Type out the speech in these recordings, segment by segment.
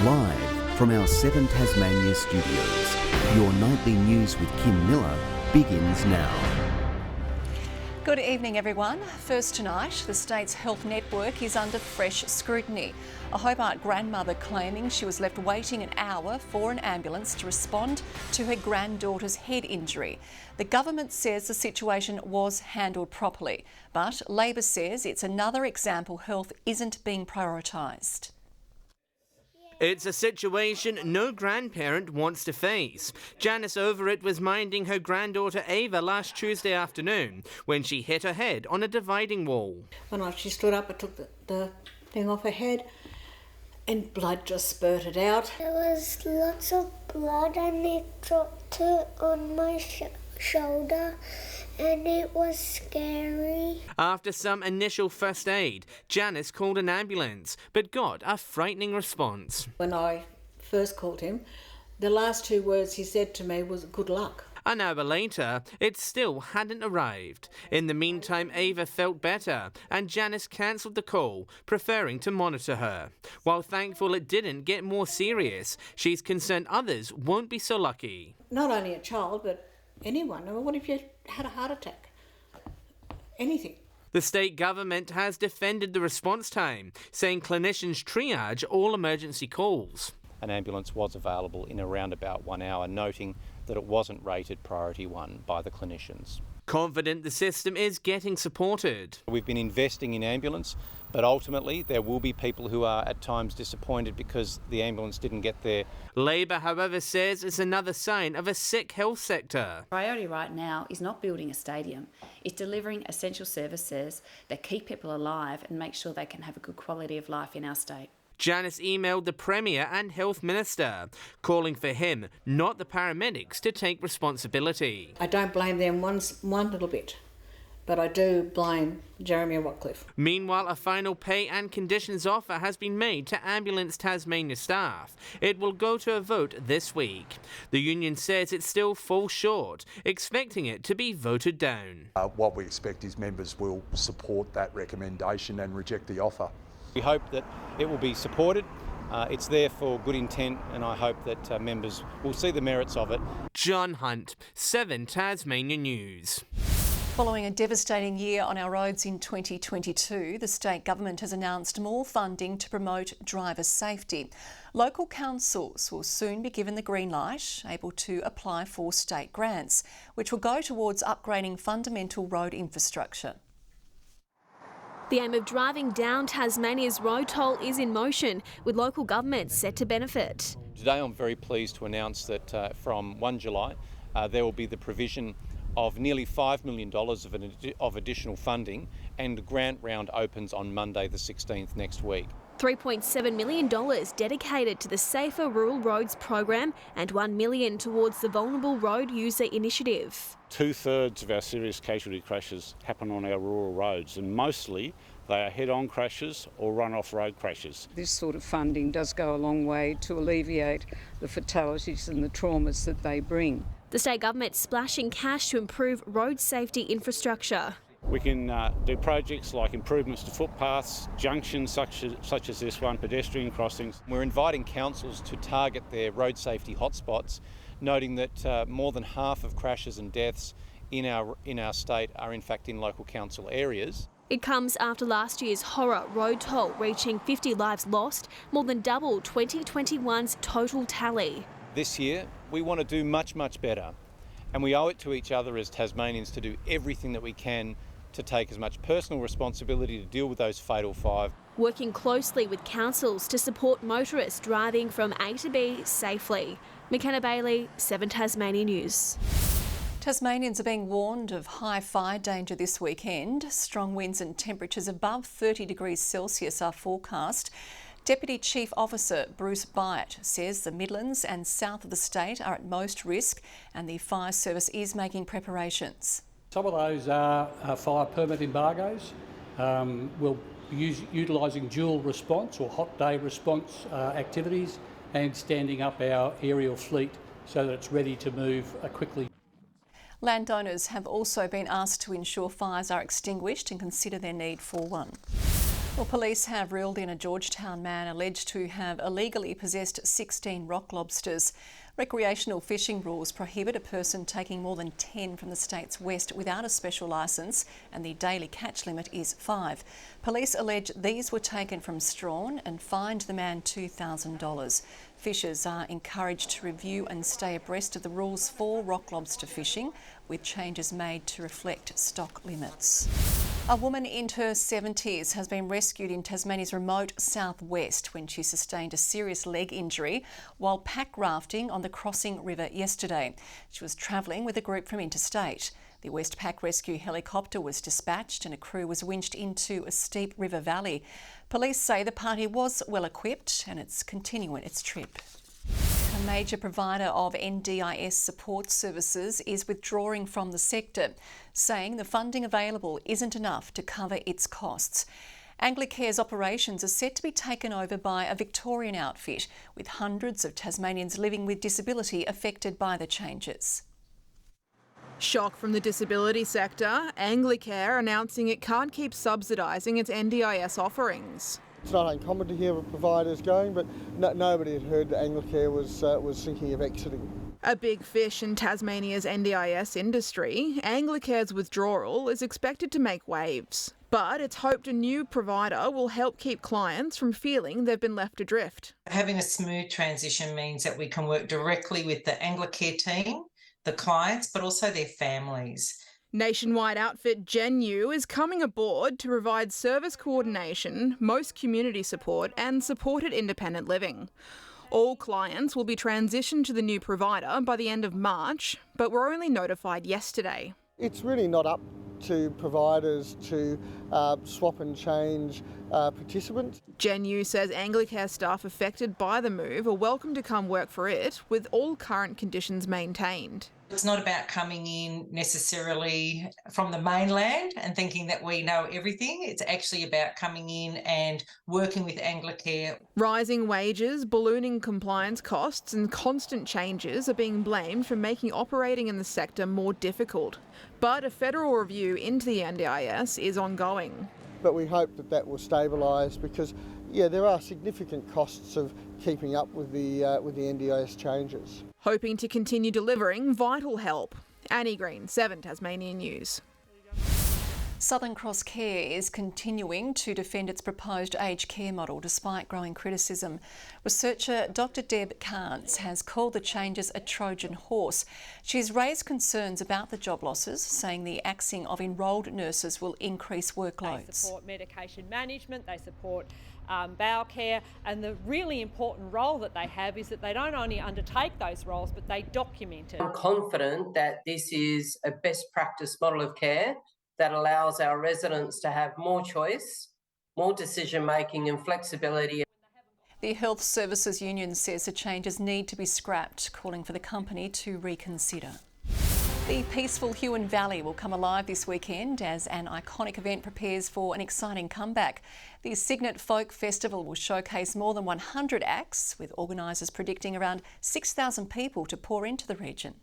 Live from our 7 Tasmania studios, your nightly news with Kim Miller begins now. Good evening, everyone. First tonight, the state's health network is under fresh scrutiny. A Hobart grandmother claiming she was left waiting an hour for an ambulance to respond to her granddaughter's head injury. The government says the situation was handled properly, but Labor says it's another example health isn't being prioritised. It's a situation no grandparent wants to face. Janice Overett was minding her granddaughter Ava last Tuesday afternoon when she hit her head on a dividing wall. When she stood up, I took the thing off her head and blood just spurted out. There was lots of blood and it dropped on my shoulder and it was scary. After some initial first aid, Janice called an ambulance but got a frightening response. When I first called him, the last 2 words he said to me was good luck. An hour later, it still hadn't arrived. In the meantime, Ava felt better and Janice cancelled the call, preferring to monitor her. While thankful it didn't get more serious, she's concerned others won't be so lucky. Not only a child, but anyone. I mean, what if you had a heart attack? Anything. The state government has defended the response time, saying clinicians triage all emergency calls. An ambulance was available in around about 1 hour, noting that it wasn't rated priority 1 by the clinicians. Confident the system is getting supported. We've been investing in ambulance, but ultimately there will be people who are at times disappointed because the ambulance didn't get there. Labor, however, says it's another sign of a sick health sector. Priority right now is not building a stadium. It's delivering essential services that keep people alive and make sure they can have a good quality of life in our state. Janice emailed the Premier and Health Minister, calling for him, not the paramedics, to take responsibility. I don't blame them one little bit, but I do blame Jeremy Watcliffe. Meanwhile, a final pay and conditions offer has been made to Ambulance Tasmania staff. It will go to a vote this week. The union says it still falls short, expecting it to be voted down. What we expect is members will support that recommendation and reject the offer. We hope that it will be supported. It's there for good intent and I hope that members will see the merits of it. John Hunt, 7 Tasmania News. Following a devastating year on our roads in 2022, the state government has announced more funding to promote driver safety. Local councils will soon be given the green light, able to apply for state grants, which will go towards upgrading fundamental road infrastructure. The aim of driving down Tasmania's road toll is in motion, with local governments set to benefit. Today I'm very pleased to announce that from 1 July there will be the provision of nearly $5 million of additional funding, and the grant round opens on Monday the 16th next week. $3.7 million dedicated to the Safer Rural Roads program and $1 million towards the Vulnerable Road User Initiative. 2/3 of our serious casualty crashes happen on our rural roads, and mostly they are head-on crashes or run-off road crashes. This sort of funding does go a long way to alleviate the fatalities and the traumas that they bring. The state government splashing cash to improve road safety infrastructure. We can do projects like improvements to footpaths, junctions such as this one, pedestrian crossings. We're inviting councils to target their road safety hotspots, noting that more than half of crashes and deaths in our state are in fact in local council areas. It comes after last year's horror road toll reaching 50 lives lost, more than double 2021's total tally. This year we want to do much better, and we owe it to each other as Tasmanians to do everything that we can to take as much personal responsibility to deal with those fatal 5. Working closely with councils to support motorists driving from A to B safely. McKenna Bailey, 7 Tasmania News. Tasmanians are being warned of high fire danger this weekend. Strong winds and temperatures above 30 degrees Celsius are forecast. Deputy Chief Officer Bruce Byatt says the Midlands and south of the state are at most risk and the fire service is making preparations. Some of those are fire permit embargoes. We'll be utilising dual response or hot day response activities and standing up our aerial fleet so that it's ready to move quickly. Landowners have also been asked to ensure fires are extinguished and consider their need for one. Well, police have reeled in a Georgetown man alleged to have illegally possessed 16 rock lobsters. Recreational fishing rules prohibit a person taking more than 10 from the state's west without a special licence, and the daily catch limit is 5. Police allege these were taken from Strawn and fined the man $2,000. Fishers are encouraged to review and stay abreast of the rules for rock lobster fishing, with changes made to reflect stock limits. A woman in her 70s has been rescued in Tasmania's remote southwest when she sustained a serious leg injury while pack rafting on the Crossing River yesterday. She was travelling with a group from interstate. The Westpac rescue helicopter was dispatched and a crew was winched into a steep river valley. Police say the party was well equipped and it's continuing its trip. A major provider of NDIS support services is withdrawing from the sector, saying the funding available isn't enough to cover its costs. Anglicare's operations are set to be taken over by a Victorian outfit, with hundreds of Tasmanians living with disability affected by the changes. Shock from the disability sector, Anglicare announcing it can't keep subsidising its NDIS offerings. It's not uncommon to hear providers going, but nobody had heard that Anglicare was thinking of exiting. A big fish in Tasmania's NDIS industry, Anglicare's withdrawal is expected to make waves. But it's hoped a new provider will help keep clients from feeling they've been left adrift. Having a smooth transition means that we can work directly with the Anglicare team, the clients, but also their families. Nationwide outfit Genu is coming aboard to provide service coordination, most community support and supported independent living. All clients will be transitioned to the new provider by the end of March, but were only notified yesterday. It's really not up to providers to swap and change participants. Genu says Anglicare staff affected by the move are welcome to come work for it, with all current conditions maintained. It's not about coming in necessarily from the mainland and thinking that we know everything. It's actually about coming in and working with Anglicare. Rising wages, ballooning compliance costs and constant changes are being blamed for making operating in the sector more difficult. But a federal review into the NDIS is ongoing. But we hope that will stabilise because, there are significant costs of keeping up with the NDIS changes. Hoping to continue delivering vital help. Annie Green, 7 Tasmania News. Southern Cross Care is continuing to defend its proposed aged care model despite growing criticism. Researcher Dr Deb Carnes has called the changes a Trojan horse. She's raised concerns about the job losses, saying the axing of enrolled nurses will increase workloads. They support medication management, they support bowel care, and the really important role that they have is that they don't only undertake those roles but they document it. I'm confident that this is a best practice model of care that allows our residents to have more choice, more decision making and flexibility. The Health Services Union says the changes need to be scrapped, calling for the company to reconsider. The peaceful Huon Valley will come alive this weekend as an iconic event prepares for an exciting comeback. The Signet Folk Festival will showcase more than 100 acts, with organisers predicting around 6,000 people to pour into the region.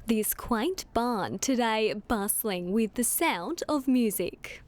This quaint barn today bustling with the sound of music.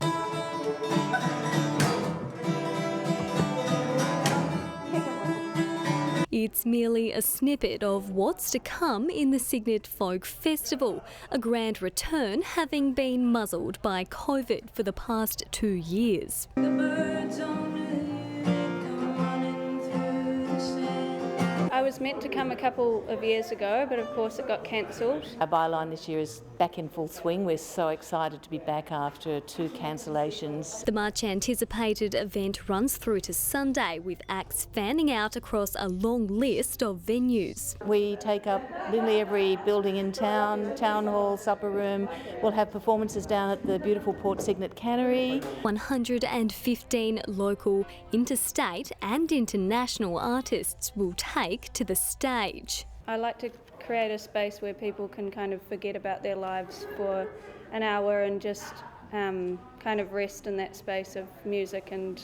It's merely a snippet of what's to come in the Signet Folk Festival, a grand return having been muzzled by COVID for the past 2 years. The birds on the hill come running through the sand. I was meant to come a couple of years ago, but of course it got cancelled. Our byline this year is back in full swing. We're so excited to be back after 2 cancellations. The much-anticipated event runs through to Sunday, with acts fanning out across a long list of venues. We take up literally every building in town, town hall, supper room. We'll have performances down at the beautiful Port Signet Cannery. 115 local, interstate and international artists will take to the stage. I like to create a space where people can kind of forget about their lives for an hour and just kind of rest in that space of music and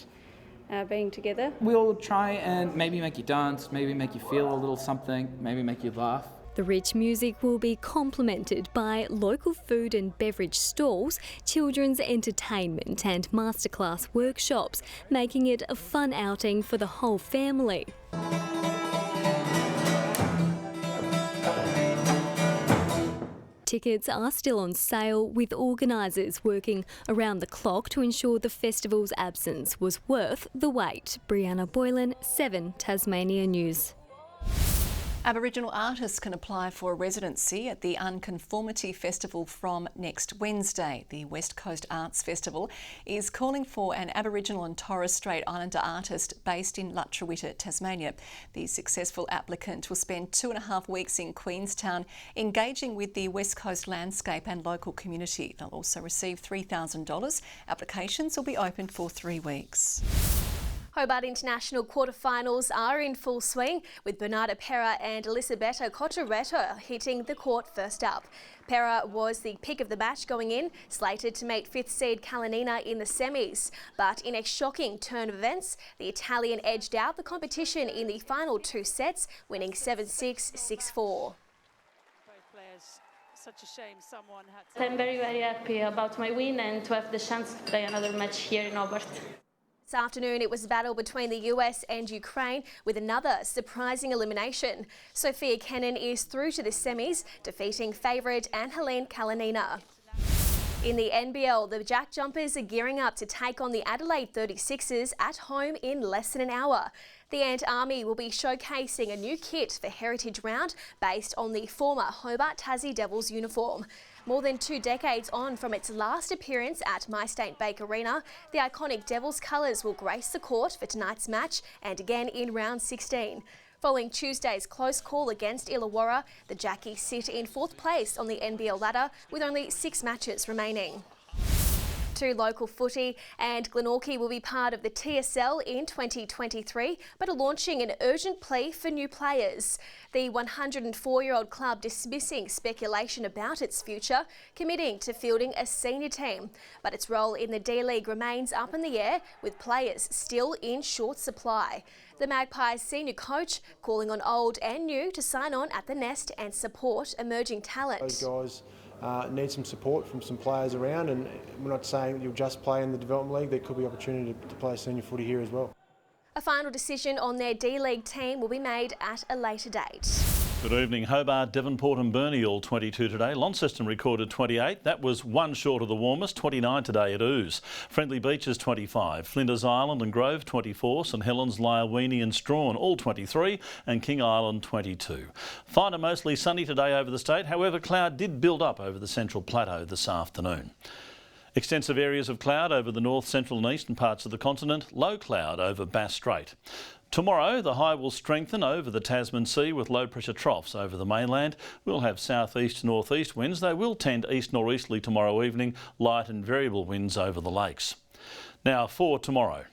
being together. We'll try and maybe make you dance, maybe make you feel a little something, maybe make you laugh. The rich music will be complemented by local food and beverage stalls, children's entertainment and masterclass workshops, making it a fun outing for the whole family. Tickets are still on sale, with organisers working around the clock to ensure the festival's absence was worth the wait. Brianna Boylan, 7 Tasmania News. Aboriginal artists can apply for a residency at the Unconformity Festival from next Wednesday. The West Coast Arts Festival is calling for an Aboriginal and Torres Strait Islander artist based in Lutruwita, Tasmania. The successful applicant will spend 2.5 weeks in Queenstown engaging with the West Coast landscape and local community. They'll also receive $3,000. Applications will be open for 3 weeks. Hobart International quarterfinals are in full swing, with Bernarda Pera and Elisabetta Cottoretto hitting the court first up. Pera was the pick of the match going in, slated to meet 5th seed Kalanina in the semis. But in a shocking turn of events, the Italian edged out the competition in the final 2 sets, winning 7-6, 6-4. Such a shame someone had to... I'm very, very happy about my win and to have the chance to play another match here in Hobart. This afternoon, it was a battle between the US and Ukraine, with another surprising elimination. Sophia Kennan is through to the semis, defeating favourite Anne-Helene Kalanina. In the NBL, the Jack Jumpers are gearing up to take on the Adelaide 36ers at home in less than an hour. The Ant Army will be showcasing a new kit for Heritage Round based on the former Hobart Tassie Devils uniform. More than 2 decades on from its last appearance at MyState Bank Arena, the iconic Devils colours will grace the court for tonight's match and again in round 16. Following Tuesday's close call against Illawarra, the Jackies sit in 4th place on the NBL ladder with only 6 matches remaining. To local footy, and Glenorchy will be part of the TSL in 2023, but are launching an urgent plea for new players. The 104-year-old club dismissing speculation about its future, committing to fielding a senior team. But its role in the D-League remains up in the air, with players still in short supply. The Magpies senior coach calling on old and new to sign on at the Nest and support emerging talent. Those guys need some support from some players around, and we're not saying that you'll just play in the Development League. There could be opportunity to play senior footy here as well. A final decision on their D-League team will be made at a later date. Good evening. Hobart, Devonport and Burnie all 22 today. Launceston recorded 28. That was one short of the warmest. 29 today at Ouse. Friendly Beaches 25. Flinders Island and Grove 24. St Helens, Lyoweeney and Strawn all 23. And King Island 22. Fine and mostly sunny today over the state. However, cloud did build up over the Central Plateau this afternoon. Extensive areas of cloud over the north, central and eastern parts of the continent. Low cloud over Bass Strait. Tomorrow, the high will strengthen over the Tasman Sea with low pressure troughs over the mainland. We'll have southeast to northeast winds. They will tend east northeasterly tomorrow evening, light and variable winds over the lakes. Now for tomorrow.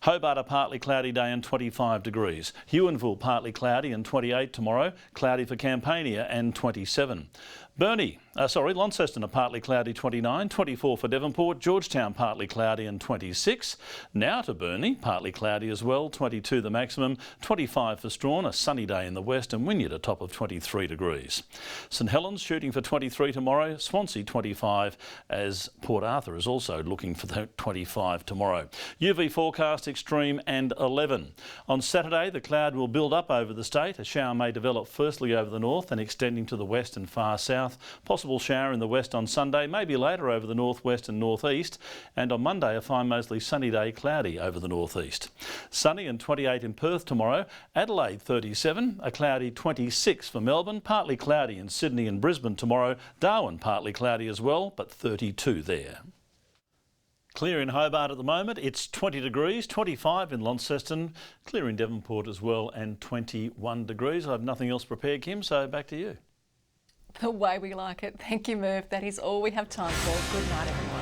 Hobart a partly cloudy day and 25 degrees. Huonville partly cloudy and 28 tomorrow. Cloudy for Campania and 27. Launceston a partly cloudy 29, 24 for Devonport, Georgetown partly cloudy and 26. Now to Burnie, partly cloudy as well, 22 the maximum, 25 for Strawn, a sunny day in the west, and Wynyard a top of 23 degrees. St Helens shooting for 23 tomorrow, Swansea 25, as Port Arthur is also looking for the 25 tomorrow. UV forecast extreme and 11. On Saturday, the cloud will build up over the state. A shower may develop firstly over the north and extending to the west and far south. Possible shower in the west on Sunday, maybe later over the northwest and northeast, and on Monday a fine mostly sunny day, cloudy over the northeast. Sunny and 28 in Perth tomorrow, Adelaide 37, a cloudy 26 for Melbourne, partly cloudy in Sydney and Brisbane tomorrow, Darwin partly cloudy as well, but 32 there. Clear in Hobart at the moment, it's 20 degrees, 25 in Launceston, clear in Devonport as well, and 21 degrees. I have nothing else prepared, Kim, so back to you. The way we like it. Thank you, Merv. That is all we have time for. Good night, everyone.